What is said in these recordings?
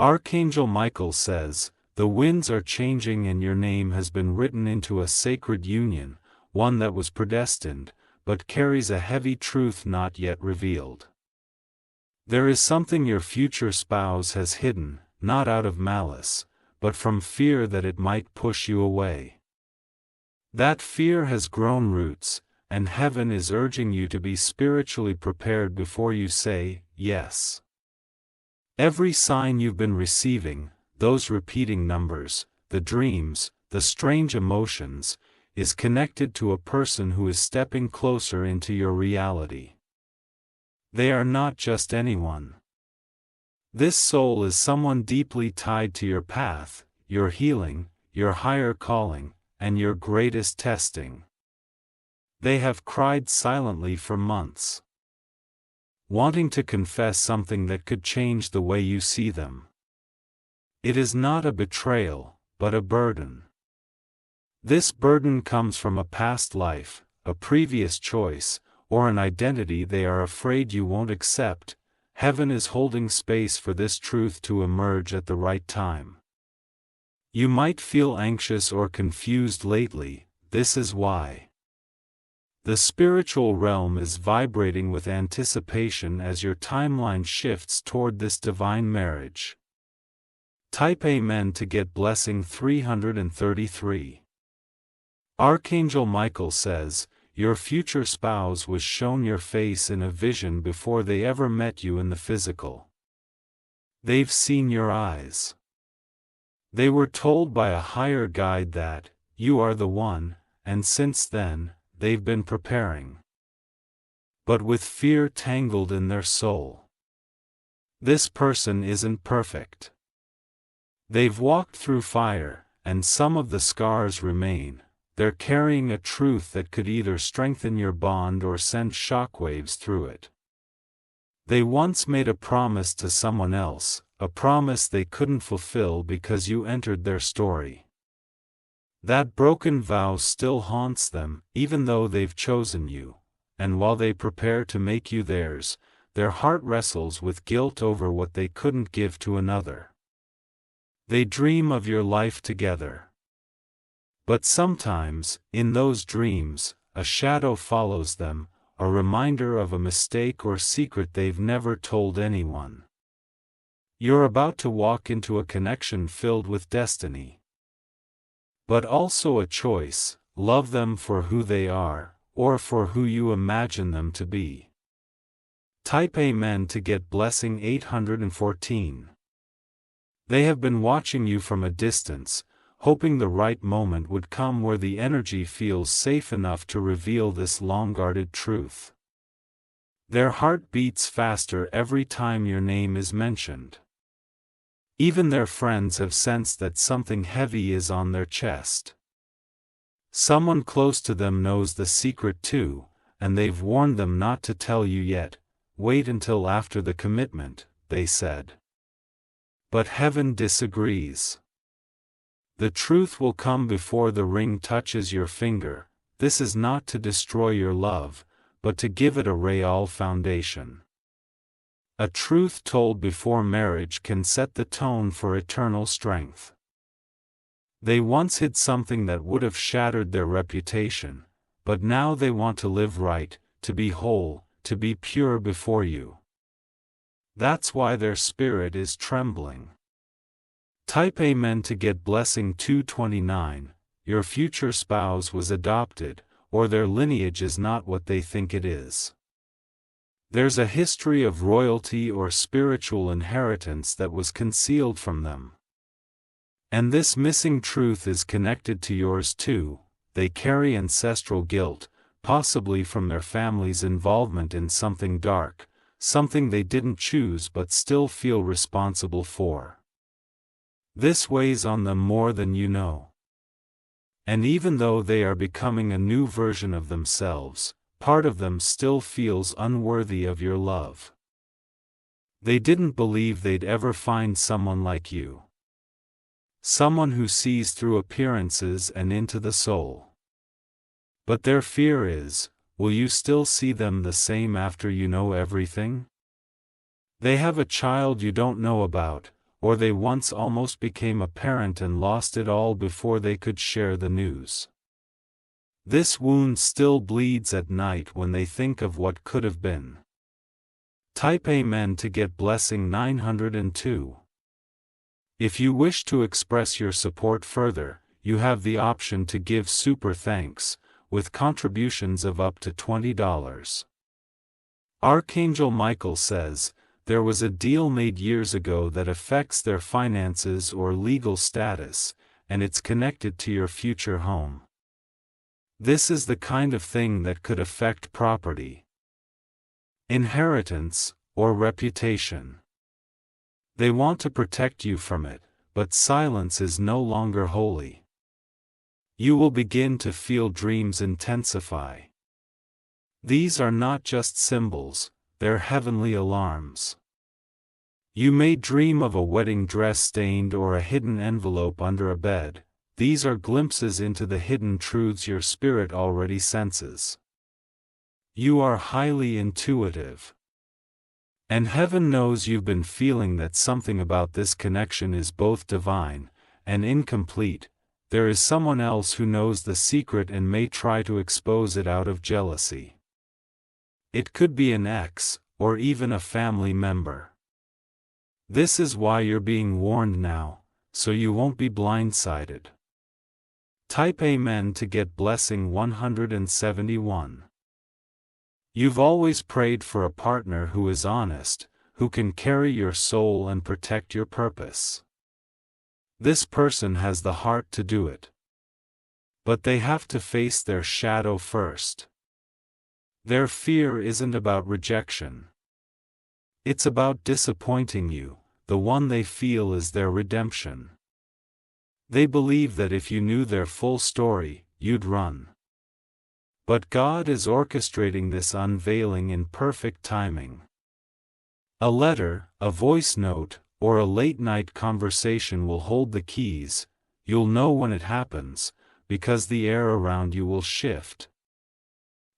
Archangel Michael says, "The winds are changing and your name has been written into a sacred union, one that was predestined, but carries a heavy truth not yet revealed. There is something your future spouse has hidden, not out of malice, but from fear that it might push you away. That fear has grown roots, and heaven is urging you to be spiritually prepared before you say, yes. Every sign you've been receiving, those repeating numbers, the dreams, the strange emotions, is connected to a person who is stepping closer into your reality. They are not just anyone. This soul is someone deeply tied to your path, your healing, your higher calling, and your greatest testing. They have cried silently for months, wanting to confess something that could change the way you see them. It is not a betrayal, but a burden. This burden comes from a past life, a previous choice, or an identity they are afraid you won't accept. Heaven is holding space for this truth to emerge at the right time. You might feel anxious or confused lately. This is why. The spiritual realm is vibrating with anticipation as your timeline shifts toward this divine marriage. Type Amen to get blessing 333. Archangel Michael says, your future spouse was shown your face in a vision before they ever met you in the physical. They've seen your eyes. They were told by a higher guide that, you are the one, and since then, they've been preparing. But with fear tangled in their soul. This person isn't perfect. They've walked through fire, and some of the scars remain. They're carrying a truth that could either strengthen your bond or send shockwaves through it. They once made a promise to someone else, a promise they couldn't fulfill because you entered their story. That broken vow still haunts them, even though they've chosen you, and while they prepare to make you theirs, their heart wrestles with guilt over what they couldn't give to another. They dream of your life together. But sometimes, in those dreams, a shadow follows them, a reminder of a mistake or secret they've never told anyone. You're about to walk into a connection filled with destiny. But also a choice: love them for who they are, or for who you imagine them to be. Type Amen to get blessing 814. They have been watching you from a distance, hoping the right moment would come where the energy feels safe enough to reveal this long-guarded truth. Their heart beats faster every time your name is mentioned. Even their friends have sensed that something heavy is on their chest. Someone close to them knows the secret too, and they've warned them not to tell you yet. Wait until after the commitment, they said. But heaven disagrees. The truth will come before the ring touches your finger. This is not to destroy your love, but to give it a real foundation. A truth told before marriage can set the tone for eternal strength. They once hid something that would have shattered their reputation, but now they want to live right, to be whole, to be pure before you. That's why their spirit is trembling. Type Amen to get blessing 229. Your future spouse was adopted, or their lineage is not what they think it is. There's a history of royalty or spiritual inheritance that was concealed from them. And this missing truth is connected to yours too. They carry ancestral guilt, possibly from their family's involvement in something dark, something they didn't choose but still feel responsible for. This weighs on them more than you know. And even though they are becoming a new version of themselves, part of them still feels unworthy of your love. They didn't believe they'd ever find someone like you. Someone who sees through appearances and into the soul. But their fear is, will you still see them the same after you know everything? They have a child you don't know about, or they once almost became a parent and lost it all before they could share the news. This wound still bleeds at night when they think of what could have been. Type Amen to get blessing 902. If you wish to express your support further, you have the option to give super thanks, with contributions of up to $20. Archangel Michael says, there was a deal made years ago that affects their finances or legal status, and it's connected to your future home. This is the kind of thing that could affect property, inheritance, or reputation. They want to protect you from it, but silence is no longer holy. You will begin to feel dreams intensify. These are not just symbols, they're heavenly alarms. You may dream of a wedding dress stained or a hidden envelope under a bed. These are glimpses into the hidden truths your spirit already senses. You are highly intuitive. And heaven knows you've been feeling that something about this connection is both divine and incomplete. There is someone else who knows the secret and may try to expose it out of jealousy. It could be an ex, or even a family member. This is why you're being warned now, so you won't be blindsided. Type Amen to get blessing 171. You've always prayed for a partner who is honest, who can carry your soul and protect your purpose. This person has the heart to do it. But they have to face their shadow first. Their fear isn't about rejection. It's about disappointing you, the one they feel is their redemption. They believe that if you knew their full story, you'd run. But God is orchestrating this unveiling in perfect timing. A letter, a voice note, or a late-night conversation will hold the keys. You'll know when it happens, because the air around you will shift.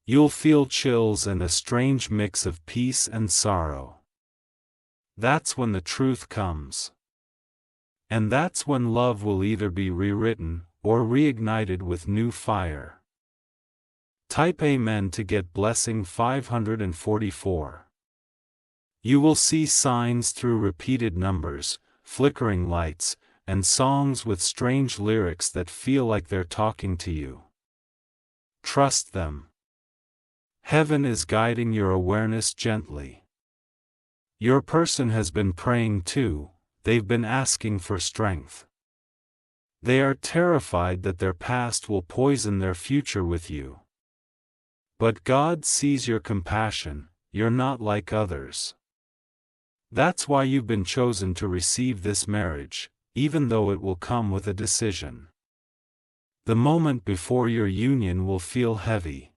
You'll feel chills and a strange mix of peace and sorrow. That's when the truth comes. And that's when love will either be rewritten, or reignited with new fire. Type Amen to get blessing 544. You will see signs through repeated numbers, flickering lights, and songs with strange lyrics that feel like they're talking to you. Trust them. Heaven is guiding your awareness gently. Your person has been praying too. They've been asking for strength. They are terrified that their past will poison their future with you. But God sees your compassion. You're not like others. That's why you've been chosen to receive this marriage, even though it will come with a decision. The moment before your union will feel heavy.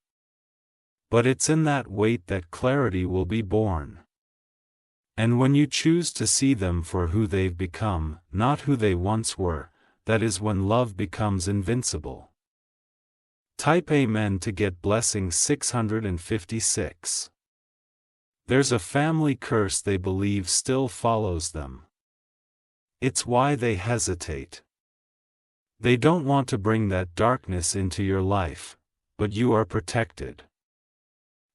But it's in that wait that clarity will be born. And when you choose to see them for who they've become, not who they once were, that is when love becomes invincible. Type Amen to get blessing 656. There's a family curse they believe still follows them. It's why they hesitate. They don't want to bring that darkness into your life, but you are protected.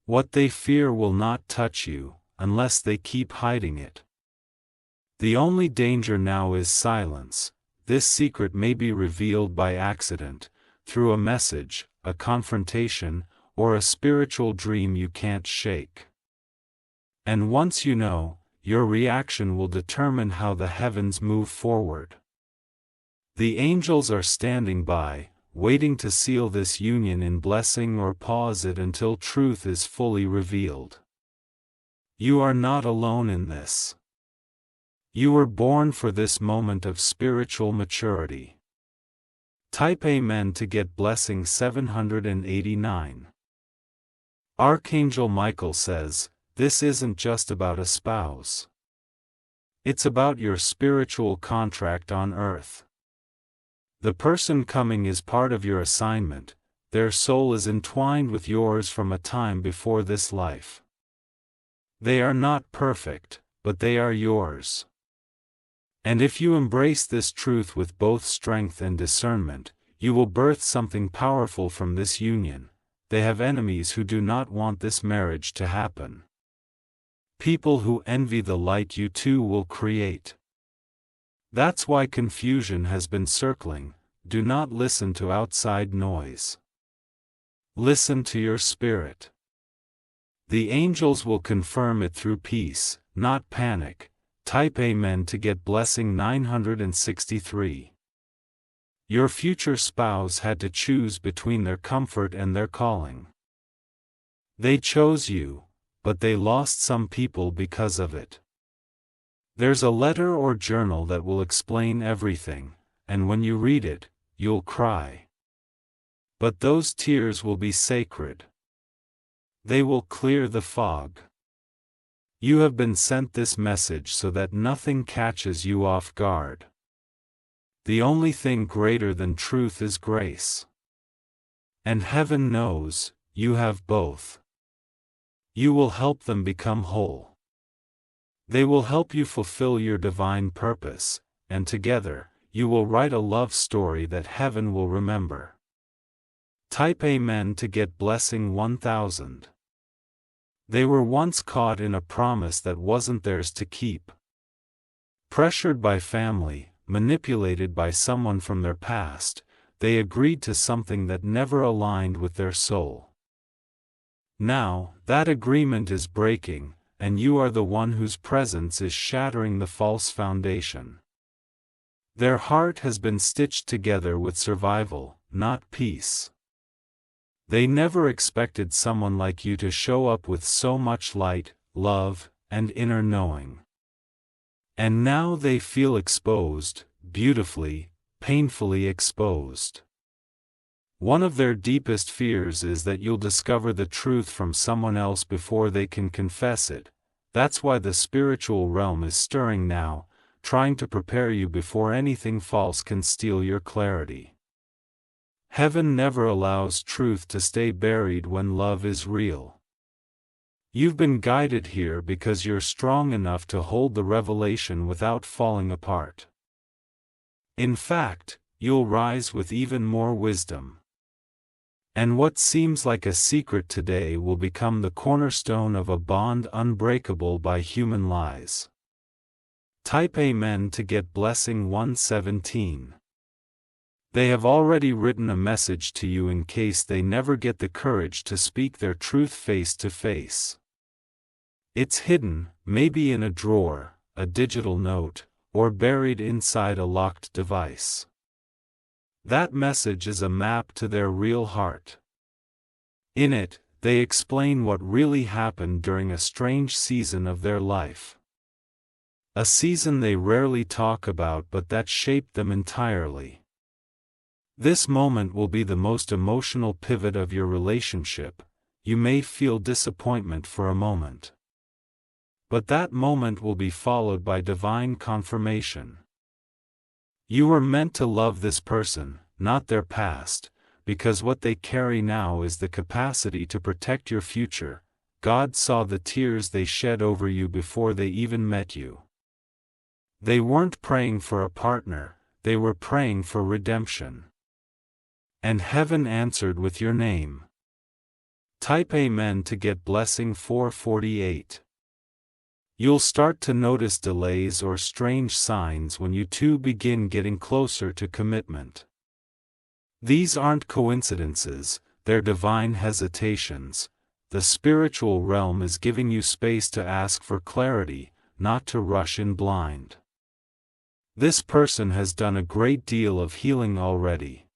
What they fear will not touch you, unless they keep hiding it. The only danger now is silence. This secret may be revealed by accident, through a message, a confrontation, or a spiritual dream you can't shake. And once you know, your reaction will determine how the heavens move forward. The angels are standing by, waiting to seal this union in blessing or pause it until truth is fully revealed. You are not alone in this. You were born for this moment of spiritual maturity. Type Amen to get blessing 789. Archangel Michael says, this isn't just about a spouse. It's about your spiritual contract on earth. The person coming is part of your assignment. Their soul is entwined with yours from a time before this life. They are not perfect, but they are yours. And if you embrace this truth with both strength and discernment, you will birth something powerful from this union. They have enemies who do not want this marriage to happen. People who envy the light you two will create. That's why confusion has been circling. Do not listen to outside noise. Listen to your spirit. The angels will confirm it through peace, not panic. Type Amen to get blessing 963. Your future spouse had to choose between their comfort and their calling. They chose you, but they lost some people because of it. There's a letter or journal that will explain everything, and when you read it, you'll cry. But those tears will be sacred. They will clear the fog. You have been sent this message so that nothing catches you off guard. The only thing greater than truth is grace. And heaven knows, you have both. You will help them become whole. They will help you fulfill your divine purpose, and together, you will write a love story that heaven will remember. Type Amen to get blessing 1000. They were once caught in a promise that wasn't theirs to keep. Pressured by family, manipulated by someone from their past, they agreed to something that never aligned with their soul. Now, that agreement is breaking, and you are the one whose presence is shattering the false foundation. Their heart has been stitched together with survival, not peace. They never expected someone like you to show up with so much light, love, and inner knowing. And now they feel exposed, beautifully, painfully exposed. One of their deepest fears is that you'll discover the truth from someone else before they can confess it. That's why the spiritual realm is stirring now, trying to prepare you before anything false can steal your clarity. Heaven never allows truth to stay buried when love is real. You've been guided here because you're strong enough to hold the revelation without falling apart. In fact, you'll rise with even more wisdom. And what seems like a secret today will become the cornerstone of a bond unbreakable by human lies. Type Amen to get blessing 117. They have already written a message to you in case they never get the courage to speak their truth face to face. It's hidden, maybe in a drawer, a digital note, or buried inside a locked device. That message is a map to their real heart. In it, they explain what really happened during a strange season of their life. A season they rarely talk about but that shaped them entirely. This moment will be the most emotional pivot of your relationship. You may feel disappointment for a moment. But that moment will be followed by divine confirmation. You were meant to love this person, not their past, because what they carry now is the capacity to protect your future. God saw the tears they shed over you before they even met you. They weren't praying for a partner, they were praying for redemption. And heaven answered with your name. Type Amen to get blessing 448. You'll start to notice delays or strange signs when you two begin getting closer to commitment. These aren't coincidences, they're divine hesitations. The spiritual realm is giving you space to ask for clarity, not to rush in blind. This person has done a great deal of healing already.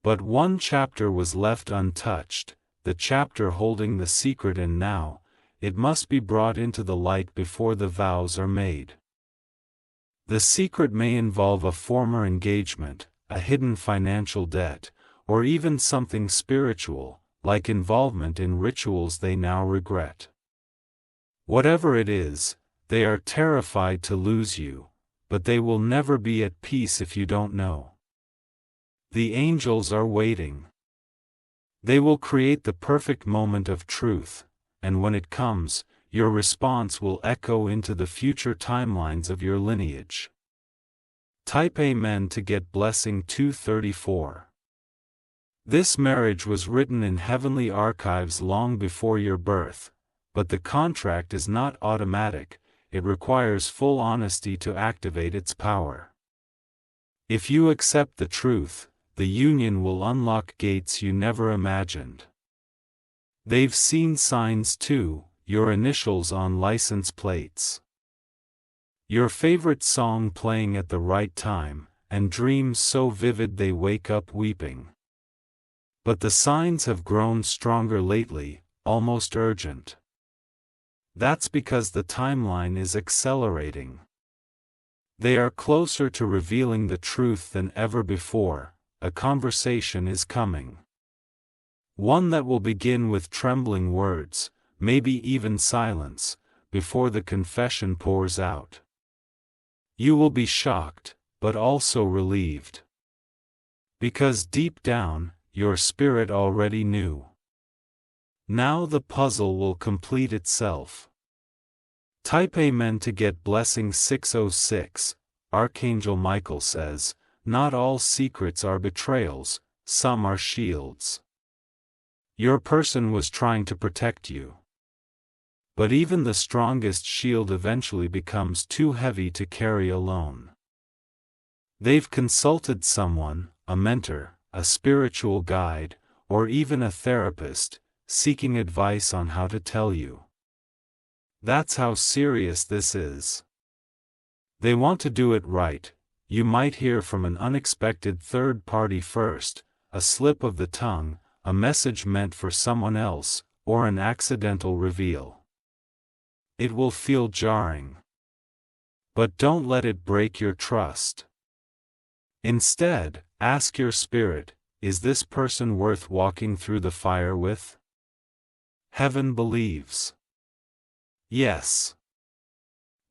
But one chapter was left untouched, the chapter holding the secret, and now, it must be brought into the light before the vows are made. The secret may involve a former engagement, a hidden financial debt, or even something spiritual, like involvement in rituals they now regret. Whatever it is, they are terrified to lose you, but they will never be at peace if you don't know. The angels are waiting. They will create the perfect moment of truth, and when it comes, your response will echo into the future timelines of your lineage. Type Amen to get blessing 234. This marriage was written in heavenly archives long before your birth, but the contract is not automatic, it requires full honesty to activate its power. If you accept the truth, the union will unlock gates you never imagined. They've seen signs too, your initials on license plates, your favorite song playing at the right time, and dreams so vivid they wake up weeping. But the signs have grown stronger lately, almost urgent. That's because the timeline is accelerating. They are closer to revealing the truth than ever before. A conversation is coming. One that will begin with trembling words, maybe even silence, before the confession pours out. You will be shocked, but also relieved. Because deep down, your spirit already knew. Now the puzzle will complete itself. Type Amen to get blessing 606. Archangel Michael says, not all secrets are betrayals, some are shields. Your person was trying to protect you. But even the strongest shield eventually becomes too heavy to carry alone. They've consulted someone, a mentor, a spiritual guide, or even a therapist, seeking advice on how to tell you. That's how serious this is. They want to do it right. You might hear from an unexpected third party first, a slip of the tongue, a message meant for someone else, or an accidental reveal. It will feel jarring. But don't let it break your trust. Instead, ask your spirit, is this person worth walking through the fire with? Heaven believes. Yes.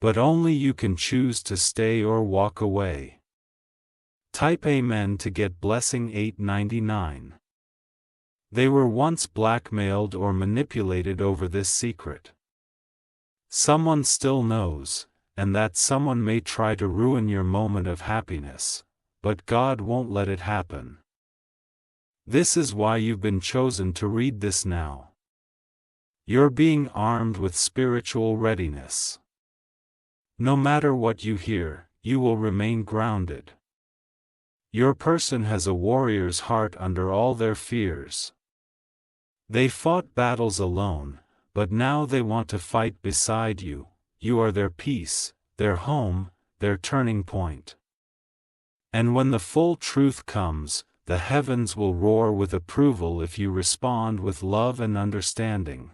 But only you can choose to stay or walk away. Type Amen to get blessing 899. They were once blackmailed or manipulated over this secret. Someone still knows, and that someone may try to ruin your moment of happiness, but God won't let it happen. This is why you've been chosen to read this now. You're being armed with spiritual readiness. No matter what you hear, you will remain grounded. Your person has a warrior's heart under all their fears. They fought battles alone, but now they want to fight beside you. You are their peace, their home, their turning point. And when the full truth comes, the heavens will roar with approval if you respond with love and understanding.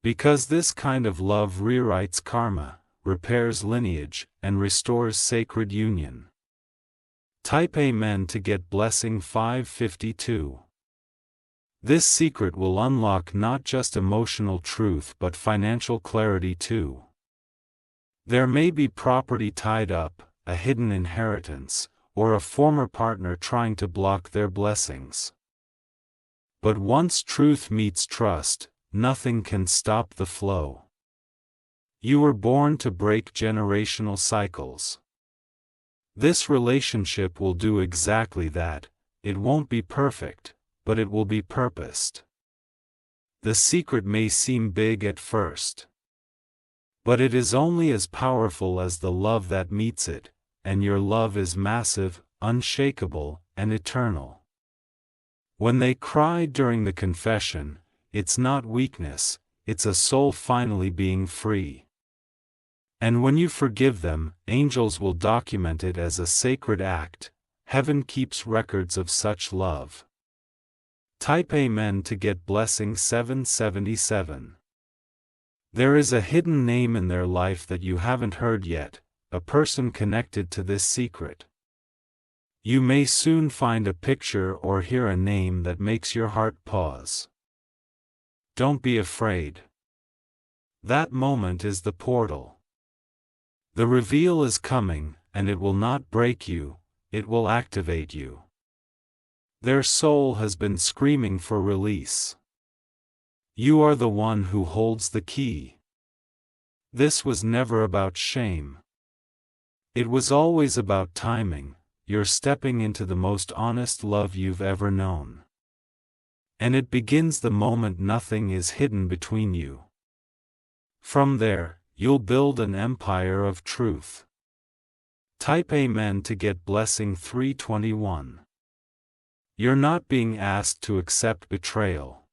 Because this kind of love rewrites karma, repairs lineage, and restores sacred union. Type Amen to get blessing 552. This secret will unlock not just emotional truth but financial clarity too. There may be property tied up, a hidden inheritance, or a former partner trying to block their blessings. But once truth meets trust, nothing can stop the flow. You were born to break generational cycles. This relationship will do exactly that. It won't be perfect, but it will be purposed. The secret may seem big at first, but it is only as powerful as the love that meets it, and your love is massive, unshakable, and eternal. When they cry during the confession, it's not weakness, it's a soul finally being free. And when you forgive them, angels will document it as a sacred act. Heaven keeps records of such love. Type Amen to get blessing 777. There is a hidden name in their life that you haven't heard yet, a person connected to this secret. You may soon find a picture or hear a name that makes your heart pause. Don't be afraid. That moment is the portal. The reveal is coming, and it will not break you, it will activate you. Their soul has been screaming for release. You are the one who holds the key. This was never about shame. It was always about timing. You're stepping into the most honest love you've ever known. And it begins the moment nothing is hidden between you. From there, you'll build an empire of truth. Type Amen to get blessing 321. You're not being asked to accept betrayal.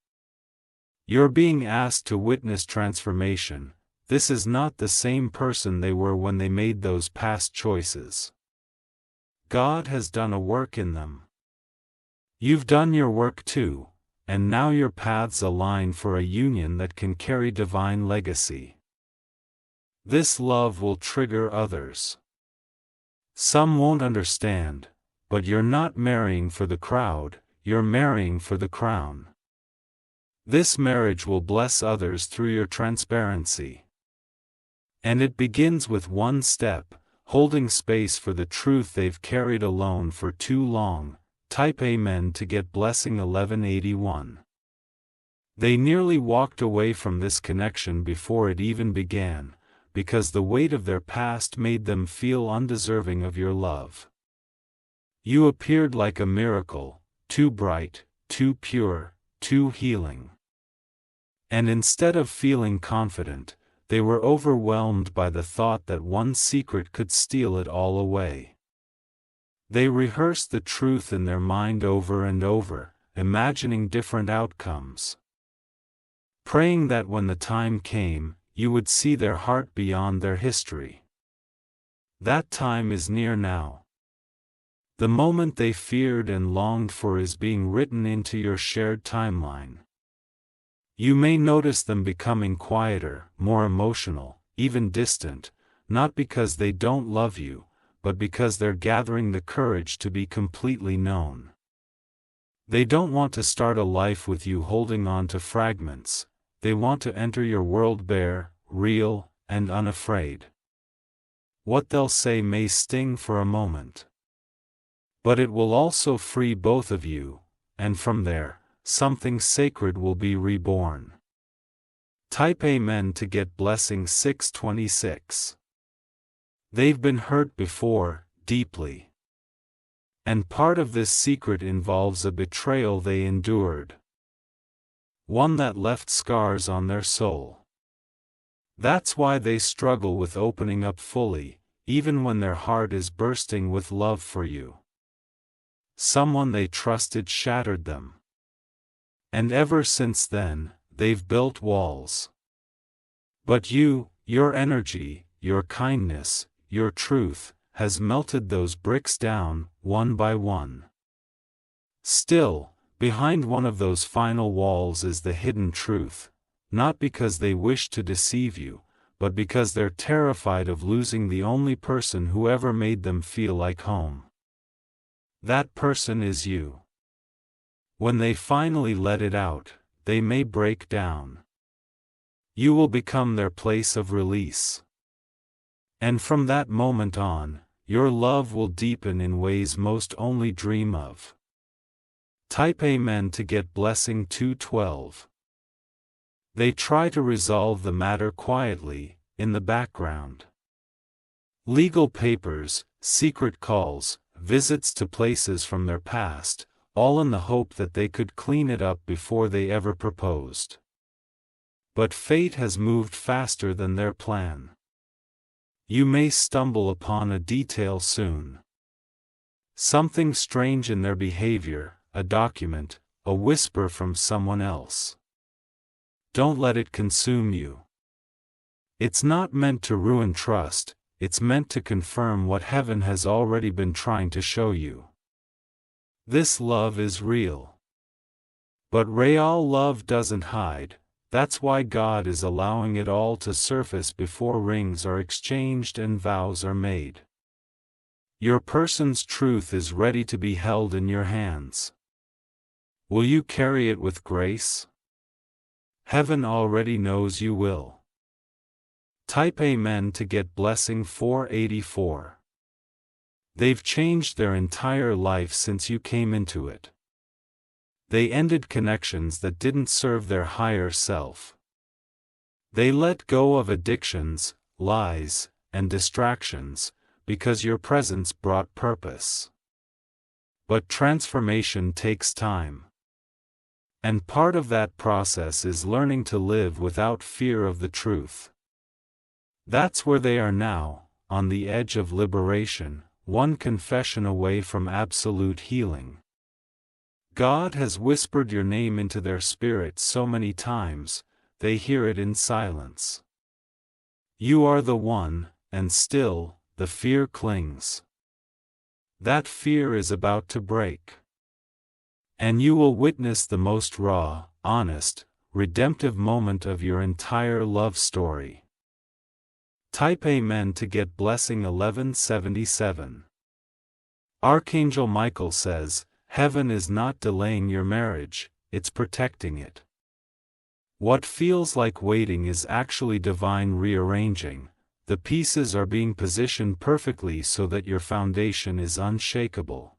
You're being asked to witness transformation. This is not the same person they were when they made those past choices. God has done a work in them. You've done your work too, and now your paths align for a union that can carry divine legacy. This love will trigger others. Some won't understand, but you're not marrying for the crowd, you're marrying for the crown. This marriage will bless others through your transparency. And it begins with one step, holding space for the truth they've carried alone for too long. Type Amen to get blessing 1181. They nearly walked away from this connection before it even began, because the weight of their past made them feel undeserving of your love. You appeared like a miracle, too bright, too pure, too healing. And instead of feeling confident, they were overwhelmed by the thought that one secret could steal it all away. They rehearsed the truth in their mind over and over, imagining different outcomes. Praying that when the time came, you would see their heart beyond their history. That time is near now. The moment they feared and longed for is being written into your shared timeline. You may notice them becoming quieter, more emotional, even distant, not because they don't love you, but because they're gathering the courage to be completely known. They don't want to start a life with you holding on to fragments. They want to enter your world bare, real, and unafraid. What they'll say may sting for a moment. But it will also free both of you, and from there, something sacred will be reborn. Type Amen to get blessing 626. They've been hurt before, deeply. And part of this secret involves a betrayal they endured. One that left scars on their soul. That's why they struggle with opening up fully, even when their heart is bursting with love for you. Someone they trusted shattered them. And ever since then, they've built walls. But you, your energy, your kindness, your truth, has melted those bricks down, one by one. Still, behind one of those final walls is the hidden truth, not because they wish to deceive you, but because they're terrified of losing the only person who ever made them feel like home. That person is you. When they finally let it out, they may break down. You will become their place of release. And from that moment on, your love will deepen in ways most only dream of. Type Amen to get blessing 212. They try to resolve the matter quietly, in the background. Legal papers, secret calls, visits to places from their past, all in the hope that they could clean it up before they ever proposed. But fate has moved faster than their plan. You may stumble upon a detail soon. Something strange in their behavior, a document, a whisper from someone else. Don't let it consume you. It's not meant to ruin trust, it's meant to confirm what heaven has already been trying to show you. This love is real. But real love doesn't hide, that's why God is allowing it all to surface before rings are exchanged and vows are made. Your person's truth is ready to be held in your hands. Will you carry it with grace? Heaven already knows you will. Type Amen to get blessing 484. They've changed their entire life since you came into it. They ended connections that didn't serve their higher self. They let go of addictions, lies, and distractions, because your presence brought purpose. But transformation takes time. And part of that process is learning to live without fear of the truth. That's where they are now, on the edge of liberation, one confession away from absolute healing. God has whispered your name into their spirit so many times, they hear it in silence. You are the one, and still, the fear clings. That fear is about to break. And you will witness the most raw, honest, redemptive moment of your entire love story. Type Amen to get blessing 1177. Archangel Michael says, heaven is not delaying your marriage, it's protecting it. What feels like waiting is actually divine rearranging. The pieces are being positioned perfectly so that your foundation is unshakable.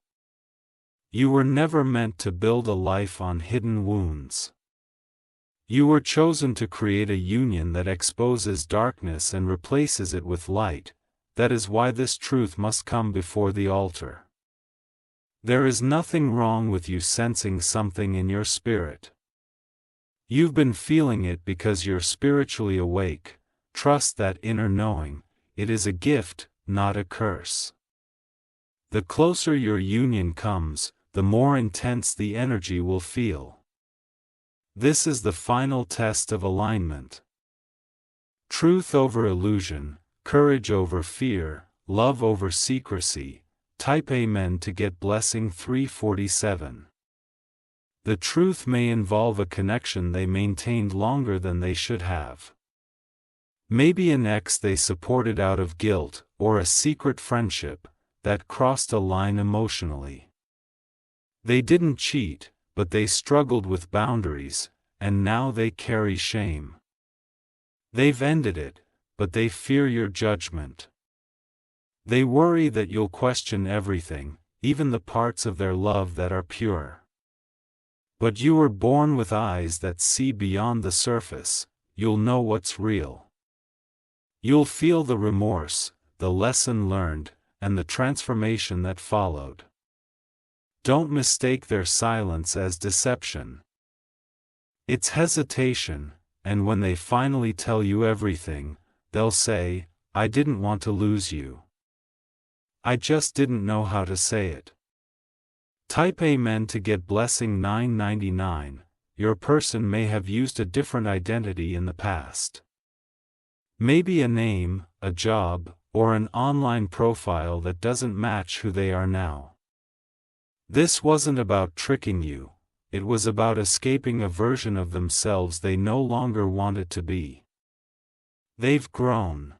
You were never meant to build a life on hidden wounds. You were chosen to create a union that exposes darkness and replaces it with light. That is why this truth must come before the altar. There is nothing wrong with you sensing something in your spirit. You've been feeling it because you're spiritually awake. Trust that inner knowing. It is a gift, not a curse. The closer your union comes, the more intense the energy will feel. This is the final test of alignment. Truth over illusion, courage over fear, love over secrecy. Type Amen to get blessing 347. The truth may involve a connection they maintained longer than they should have. Maybe an ex they supported out of guilt, or a secret friendship that crossed a line emotionally. They didn't cheat, but they struggled with boundaries, and now they carry shame. They've ended it, but they fear your judgment. They worry that you'll question everything, even the parts of their love that are pure. But you were born with eyes that see beyond the surface. You'll know what's real. You'll feel the remorse, the lesson learned, and the transformation that followed. Don't mistake their silence as deception. It's hesitation, and when they finally tell you everything, they'll say, I didn't want to lose you. I just didn't know how to say it. Type Amen to get blessing 999. Your person may have used a different identity in the past. Maybe a name, a job, or an online profile that doesn't match who they are now. This wasn't about tricking you, it was about escaping a version of themselves they no longer wanted to be. They've grown.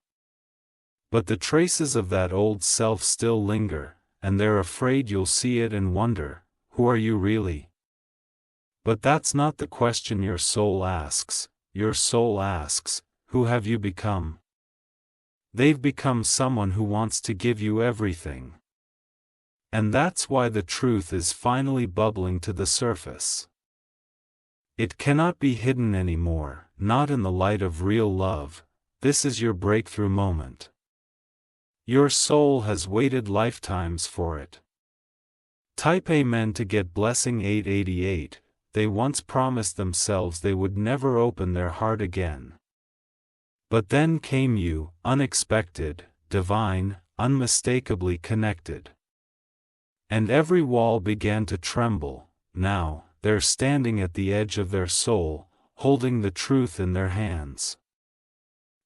But the traces of that old self still linger, and they're afraid you'll see it and wonder, who are you really? But that's not the question your soul asks. Your soul asks, who have you become? They've become someone who wants to give you everything. And that's why the truth is finally bubbling to the surface. It cannot be hidden anymore, not in the light of real love. This is your breakthrough moment. Your soul has waited lifetimes for it. Type Amen to get blessing 888. They once promised themselves they would never open their heart again. But then came you, unexpected, divine, unmistakably connected. And every wall began to tremble. Now, they're standing at the edge of their soul, holding the truth in their hands.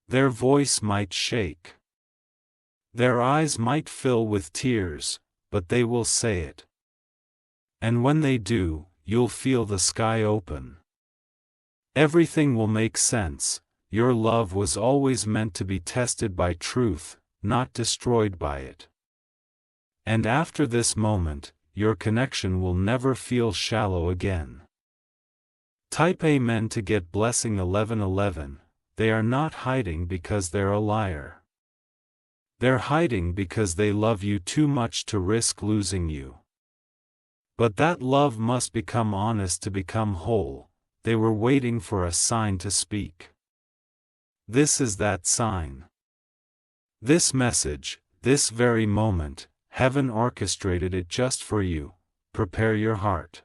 Their voice might shake. Their eyes might fill with tears, but they will say it. And when they do, you'll feel the sky open. Everything will make sense. Your love was always meant to be tested by truth, not destroyed by it. And after this moment, your connection will never feel shallow again. Type Amen to get blessing 1111. They are not hiding because they're a liar. They're hiding because they love you too much to risk losing you. But that love must become honest to become whole. They were waiting for a sign to speak. This is that sign. This message, This very moment, heaven orchestrated it just for you. Prepare your heart.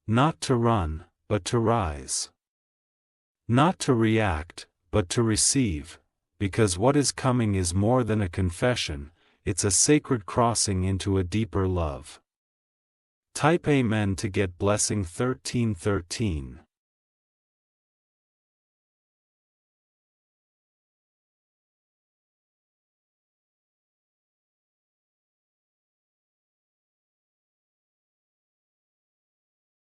Not to run, but to rise. Not to react, but to receive, because what is coming is more than a confession, it's a sacred crossing into a deeper love. Type Amen to get blessing 1313.